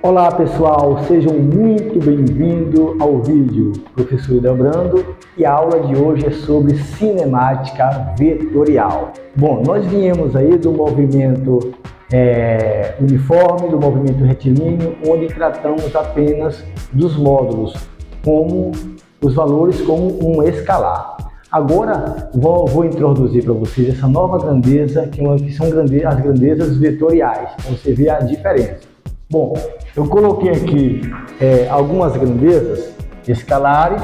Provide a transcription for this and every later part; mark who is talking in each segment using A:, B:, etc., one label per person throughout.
A: Olá pessoal, sejam muito bem-vindos ao vídeo Professor Hildebrando, e a aula de hoje é sobre cinemática vetorial. Bom, nós viemos aí do movimento uniforme, do movimento retilíneo, onde tratamos apenas dos módulos, como os valores como um escalar. Agora vou introduzir para vocês essa nova grandeza, que são as grandezas vetoriais, para você ver a diferença. Bom, eu coloquei aqui algumas grandezas escalares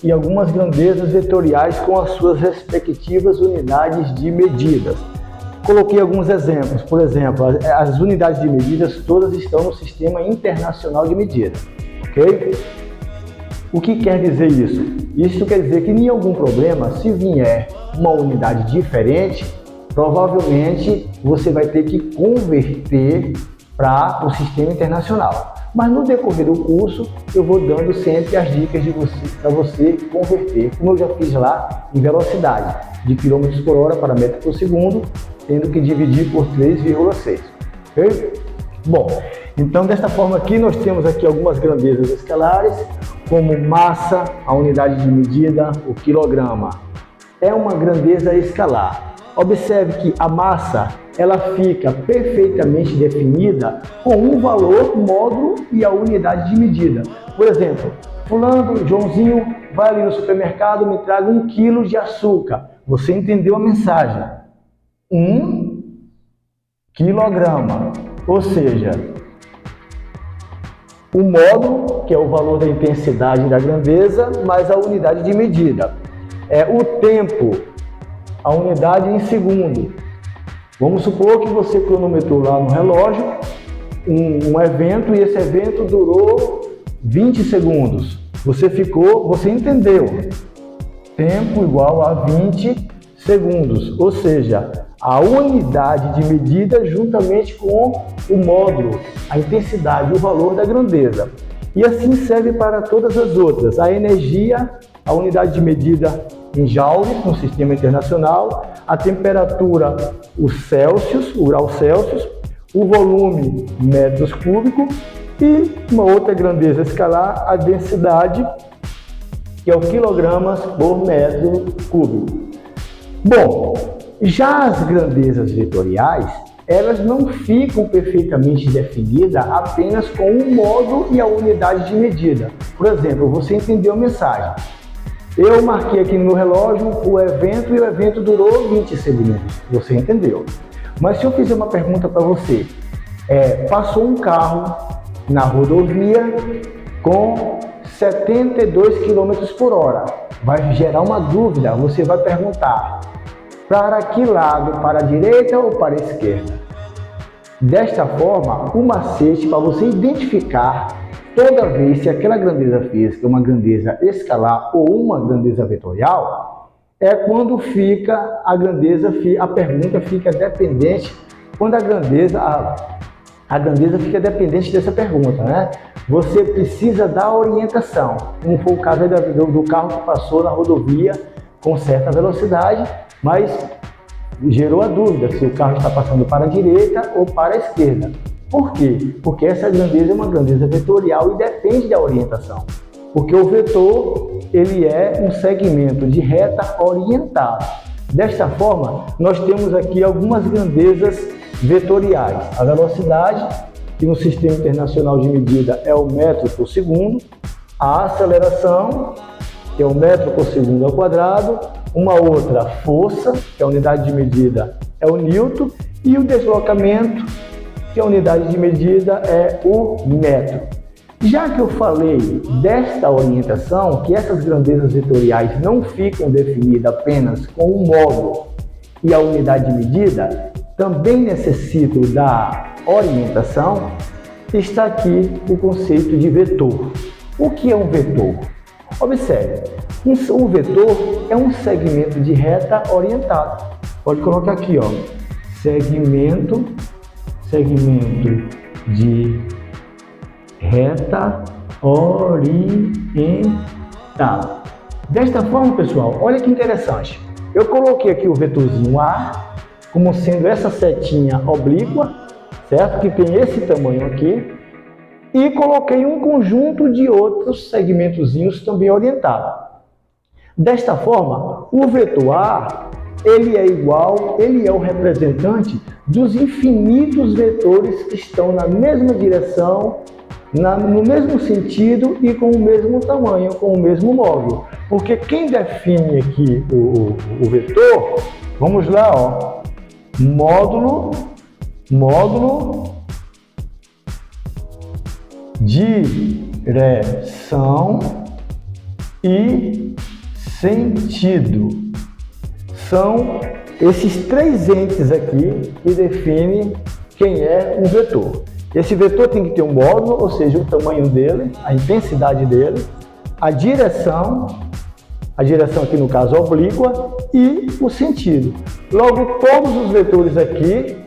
A: e algumas grandezas vetoriais com as suas respectivas unidades de medidas. Coloquei alguns exemplos, por exemplo, as unidades de medidas todas estão no Sistema Internacional de Medida, ok? O que quer dizer isso? Isso quer dizer que em algum problema, se vier uma unidade diferente, provavelmente você vai ter que converter para o sistema internacional. Mas no decorrer do curso, eu vou dando sempre as dicas para você converter, como eu já fiz lá em velocidade, de km por hora para metro por segundo, tendo que dividir por 3,6. Ok? Bom, então desta forma aqui nós temos aqui algumas grandezas escalares, como massa, a unidade de medida, o quilograma. É uma grandeza escalar. Observe que a massa ela fica perfeitamente definida com um valor, módulo e a unidade de medida. Por exemplo, fulano, Joãozinho, vai ali no supermercado e me traga 1 quilo de açúcar. Você entendeu a mensagem? 1 quilograma. Ou seja, o módulo, que é o valor da intensidade da grandeza, mais a unidade de medida. O tempo, a unidade em segundo. Vamos supor que você cronometrou lá no relógio um evento e esse evento durou 20 segundos. Você entendeu. Tempo igual a 20 segundos, ou seja, a unidade de medida juntamente com o módulo, a intensidade, o valor da grandeza. E assim serve para todas as outras. A energia, a unidade de medida em joule, no sistema internacional, a temperatura, o grau Celsius, o volume, metros cúbicos, e uma outra grandeza escalar, a densidade, que é o quilogramas por metro cúbico. Bom, já as grandezas vetoriais, elas não ficam perfeitamente definidas apenas com um módulo e a unidade de medida. Por exemplo, você entendeu a mensagem. Eu marquei aqui no meu relógio o evento e o evento durou 20 segundos. Você entendeu. Mas se eu fizer uma pergunta para você, passou um carro na rodovia com 72 km por hora. Vai gerar uma dúvida. Você vai perguntar, para que lado? Para a direita ou para a esquerda? Desta forma, o macete para você identificar toda vez se aquela grandeza física é uma grandeza escalar ou uma grandeza vetorial, é quando fica a pergunta fica dependente, quando a grandeza fica dependente dessa pergunta, né? Você precisa dar orientação, como foi o caso do carro que passou na rodovia com certa velocidade, mas gerou a dúvida se o carro está passando para a direita ou para a esquerda. Por quê? Porque essa grandeza é uma grandeza vetorial e depende da orientação. Porque o vetor, ele é um segmento de reta orientado. Desta forma, nós temos aqui algumas grandezas vetoriais. A velocidade, que no Sistema Internacional de Medida é o metro por segundo. A aceleração, que é o metro por segundo ao quadrado. Uma outra, força, que a unidade de medida é o newton. E o deslocamento, que a unidade de medida é o metro. Já que eu falei desta orientação, que essas grandezas vetoriais não ficam definidas apenas com um módulo e a unidade de medida, também necessito da orientação, está aqui o conceito de vetor. O que é um vetor? Observe, um vetor é um segmento de reta orientado. Pode colocar aqui, ó, segmento de reta orientada. Desta forma, pessoal, olha que interessante. Eu coloquei aqui o vetorzinho A como sendo essa setinha oblíqua, certo? Que tem esse tamanho aqui. e coloquei um conjunto de outros segmentozinhos também orientados. Desta forma, o vetor A, ele é o representante dos infinitos vetores que estão na mesma direção, no mesmo sentido e com o mesmo tamanho, com o mesmo módulo. Porque quem define aqui o vetor, vamos lá, ó, módulo, direção e sentido. São esses três entes aqui que definem quem é um vetor. Esse vetor tem que ter um módulo, ou seja, o tamanho dele, a intensidade dele, a direção aqui no caso oblíqua, e o sentido. Logo, todos os vetores aqui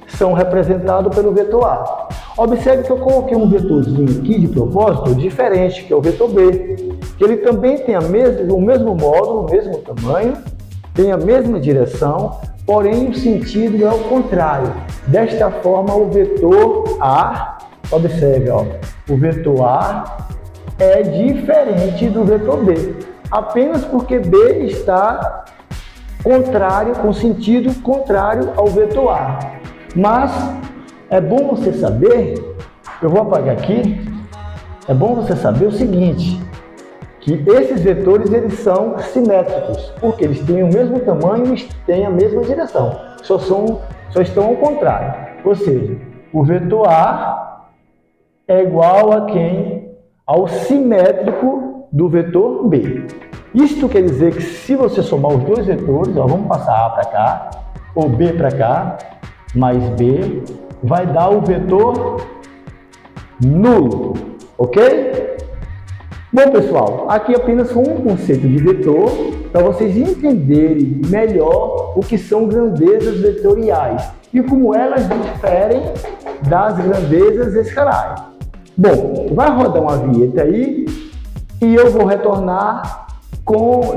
A: são representados pelo vetor A. Observe que eu coloquei um vetorzinho aqui de propósito diferente, que é o vetor B, que ele também tem o mesmo módulo, o mesmo tamanho, tem a mesma direção, porém o sentido é o contrário. Desta forma, o vetor A, observe, ó, o vetor A é diferente do vetor B, apenas porque B está contrário, com sentido contrário ao vetor A. Mas é bom você saber, eu vou apagar aqui, é bom você saber o seguinte, que esses vetores eles são simétricos, porque eles têm o mesmo tamanho e têm a mesma direção, só estão ao contrário. Ou seja, o vetor A é igual a quem? Ao simétrico do vetor B. Isto quer dizer que se você somar os dois vetores, ó, vamos passar A para cá, ou B para cá, mais B, vai dar o vetor nulo, ok? Bom, pessoal, aqui apenas foi um conceito de vetor para vocês entenderem melhor o que são grandezas vetoriais e como elas diferem das grandezas escalares. Bom, vai rodar uma vinheta aí e eu vou retornar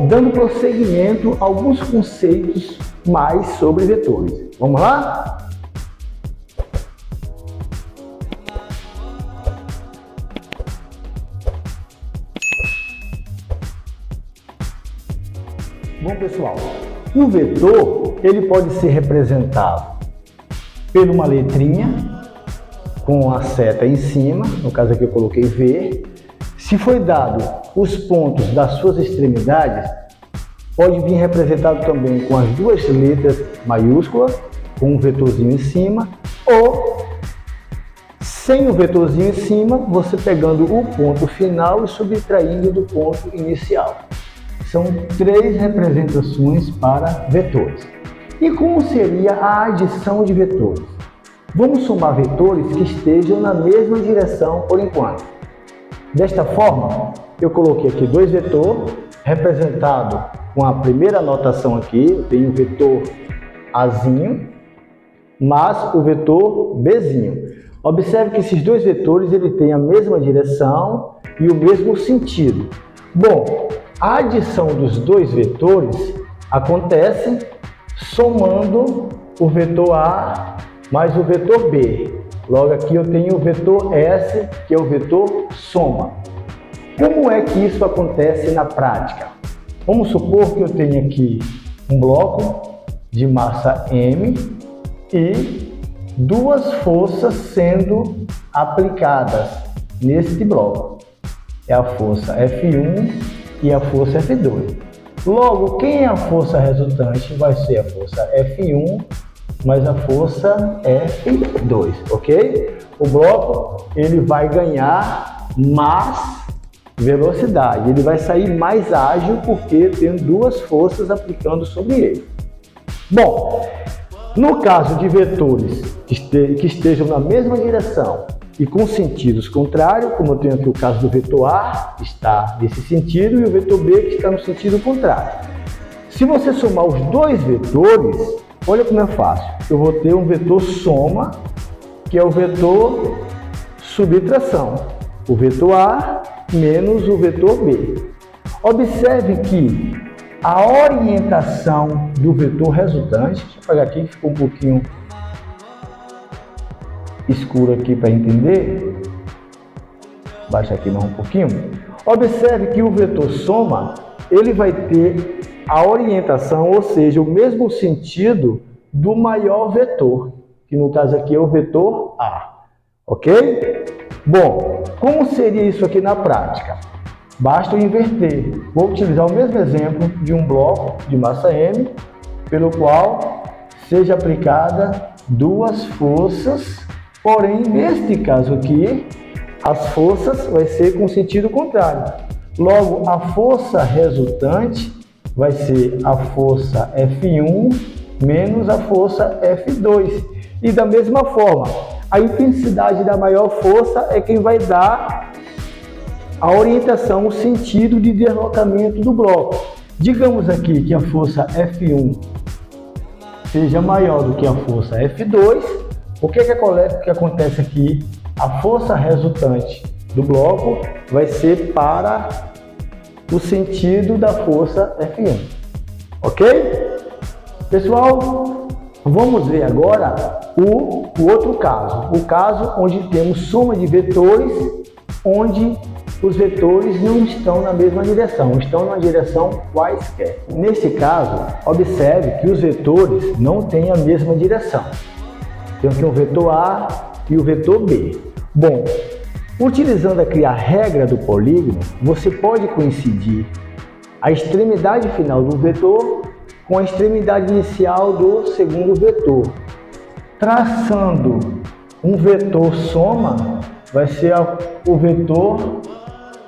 A: dando prosseguimento a alguns conceitos mais sobre vetores. Vamos lá? Bom, pessoal, o vetor ele pode ser representado por uma letrinha com a seta em cima, no caso aqui eu coloquei V. Se foi dado os pontos das suas extremidades, pode vir representado também com as duas letras maiúsculas, com um vetorzinho em cima, ou sem o vetorzinho em cima, você pegando o ponto final e subtraindo do ponto inicial. São três representações para vetores. E como seria a adição de vetores? Vamos somar vetores que estejam na mesma direção por enquanto. Desta forma, eu coloquei aqui dois vetores, representado com a primeira anotação aqui, eu tenho o vetor Azinho, mais o vetor Bzinho. Observe que esses dois vetores ele têm a mesma direção e o mesmo sentido. Bom, a adição dos dois vetores acontece somando o vetor A mais o vetor B. Logo aqui eu tenho o vetor S, que é o vetor soma. Como é que isso acontece na prática? Vamos supor que eu tenho aqui um bloco de massa M e duas forças sendo aplicadas neste bloco. É a força F1 e a força F2. Logo, quem é a força resultante? Vai ser a força F1 mais a força F2, ok? O bloco ele vai ganhar mais velocidade, ele vai sair mais ágil porque tem duas forças aplicando sobre ele. Bom, no caso de vetores que estejam na mesma direção e com sentidos contrários, como eu tenho aqui o caso do vetor A, que está nesse sentido, e o vetor B, que está no sentido contrário. Se você somar os dois vetores, olha como é fácil. Eu vou ter um vetor soma, que é o vetor subtração. O vetor A menos o vetor B. Observe que a orientação do vetor resultante, deixa eu apagar aqui, ficou um pouquinho escuro aqui para entender. baixar aqui mais um pouquinho. Observe que o vetor soma, ele vai ter a orientação, ou seja, o mesmo sentido do maior vetor, que no caso aqui é o vetor A, ok? Bom, como seria isso aqui na prática? Basta eu inverter. Vou utilizar o mesmo exemplo de um bloco de massa M, pelo qual seja aplicada duas forças, porém, neste caso aqui, as forças vai ser com sentido contrário. Logo, a força resultante vai ser a força F1 menos a força F2. E da mesma forma, a intensidade da maior força é quem vai dar a orientação, o sentido de deslocamento do bloco. Digamos aqui que a força F1 seja maior do que a força F2. O que acontece aqui? A força resultante do bloco vai ser para o sentido da força F1. Ok? Pessoal, vamos ver agora o outro caso. O caso onde temos soma de vetores, onde os vetores não estão na mesma direção, estão na direção quaisquer. Neste caso, observe que os vetores não têm a mesma direção. Temos aqui o vetor A e o vetor B. Bom, utilizando aqui a regra do polígono, você pode coincidir a extremidade final do vetor com a extremidade inicial do segundo vetor. Traçando um vetor soma, vai ser o vetor,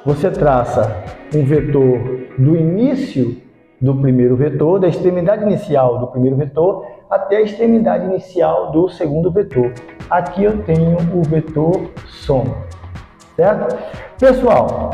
A: você traça um vetor do início do primeiro vetor, da extremidade inicial do primeiro vetor, até a extremidade inicial do segundo vetor. Aqui eu tenho o vetor soma, certo? Pessoal,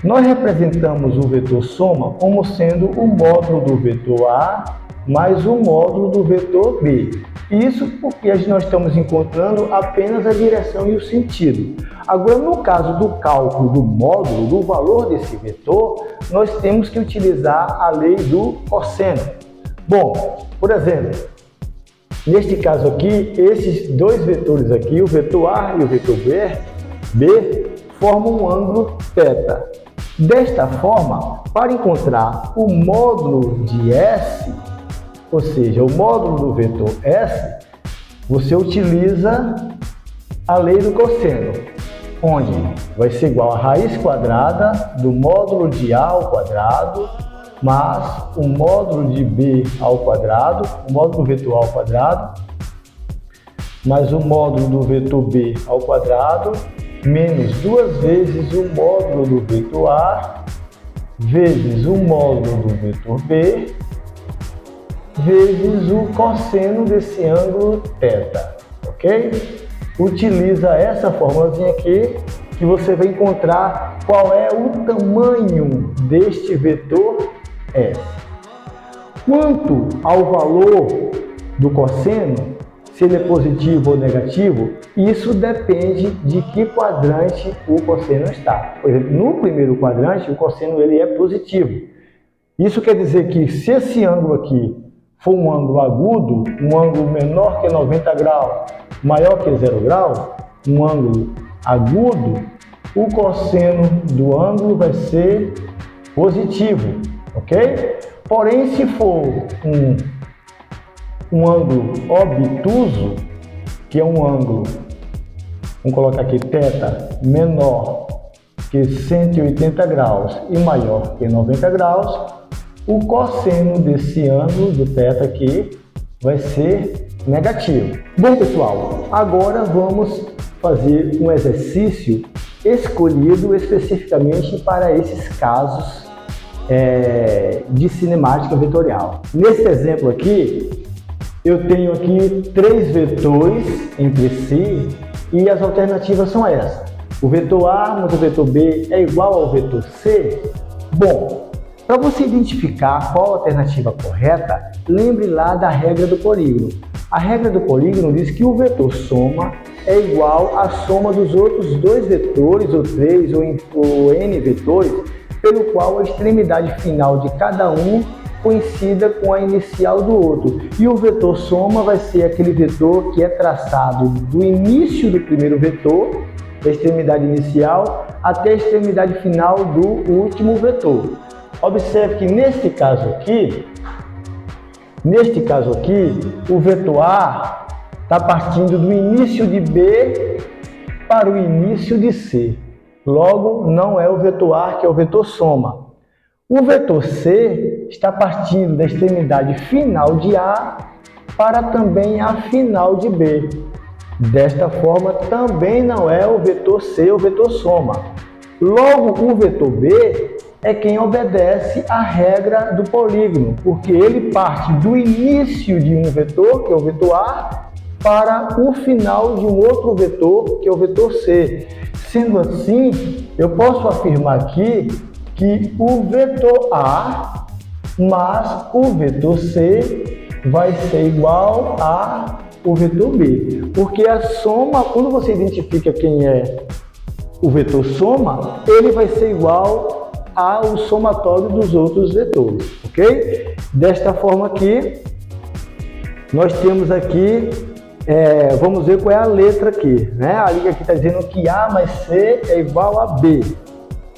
A: nós representamos o vetor soma como sendo o módulo do vetor A mais o módulo do vetor B. Isso porque nós estamos encontrando apenas a direção e o sentido. Agora, no caso do cálculo do módulo, do valor desse vetor, nós temos que utilizar a lei do cosseno. Bom, por exemplo, neste caso aqui, esses dois vetores aqui, o vetor A e o vetor B, formam um ângulo θ. Desta forma, para encontrar o módulo de S, ou seja, o módulo do vetor S, você utiliza a lei do cosseno, onde vai ser igual a raiz quadrada do módulo de A ao quadrado, mais o módulo de B ao quadrado, o módulo do vetor A ao quadrado, mais o módulo do vetor B ao quadrado, menos duas vezes o módulo do vetor A, vezes o módulo do vetor B, vezes o cosseno desse ângulo θ, ok? Utiliza essa formulazinha aqui que você vai encontrar qual é o tamanho deste vetor S. Quanto ao valor do cosseno, se ele é positivo ou negativo, isso depende de que quadrante o cosseno está. Por exemplo, no primeiro quadrante, o cosseno ele é positivo. Isso quer dizer que se esse ângulo aqui for um ângulo agudo, um ângulo menor que 90 graus, maior que 0 grau, um ângulo agudo, o cosseno do ângulo vai ser positivo, ok? Porém, se for um ângulo obtuso, que é um ângulo, vamos colocar aqui θ menor que 180 graus e maior que 90 graus, o cosseno desse ângulo do θ aqui vai ser negativo. Bom, pessoal, agora vamos fazer um exercício escolhido especificamente para esses casos de cinemática vetorial. Nesse exemplo aqui, eu tenho aqui três vetores entre si e as alternativas são essas. O vetor A mais o vetor B é igual ao vetor C? Bom, para você identificar qual a alternativa correta, lembre lá da regra do polígono. A regra do polígono diz que o vetor soma é igual à soma dos outros dois vetores, ou três, ou n vetores, pelo qual a extremidade final de cada um coincida com a inicial do outro. E o vetor soma vai ser aquele vetor que é traçado do início do primeiro vetor da extremidade inicial até a extremidade final do último vetor. Observe que neste caso aqui, o vetor A está partindo do início de B para o início de C. Logo, não é o vetor A, que é o vetor soma. O vetor C está partindo da extremidade final de A para também a final de B. Desta forma, também não é o vetor C, o vetor soma. Logo, o vetor B é quem obedece à regra do polígono, porque ele parte do início de um vetor, que é o vetor A, para o final de um outro vetor, que é o vetor C. Sendo assim, eu posso afirmar aqui que o vetor A mais o vetor C vai ser igual a o vetor B. Porque a soma, quando você identifica quem é o vetor soma, ele vai ser igual ao somatório dos outros vetores, ok? Desta forma aqui, nós temos aqui, vamos ver qual é a letra aqui, né? A liga aqui está dizendo que A mais C é igual a B.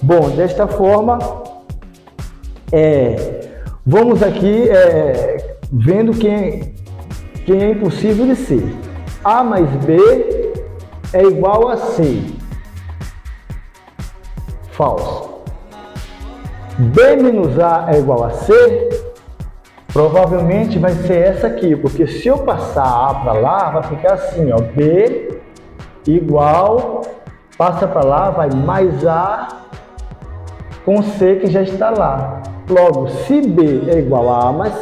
A: Bom, desta forma, vamos aqui vendo quem é impossível de ser. A mais B é igual a C. Falso. B menos A é igual a C, provavelmente vai ser essa aqui, porque se eu passar A para lá, vai ficar assim, ó, B igual, passa para lá, vai mais A com C que já está lá. Logo, se B é igual a mais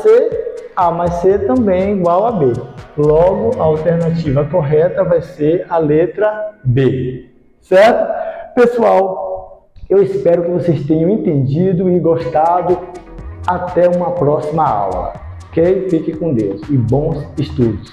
A: C também é igual a B. Logo, a alternativa correta vai ser a letra B. Certo? Pessoal, eu espero que vocês tenham entendido e gostado. Até uma próxima aula. Ok? Fique com Deus e bons estudos.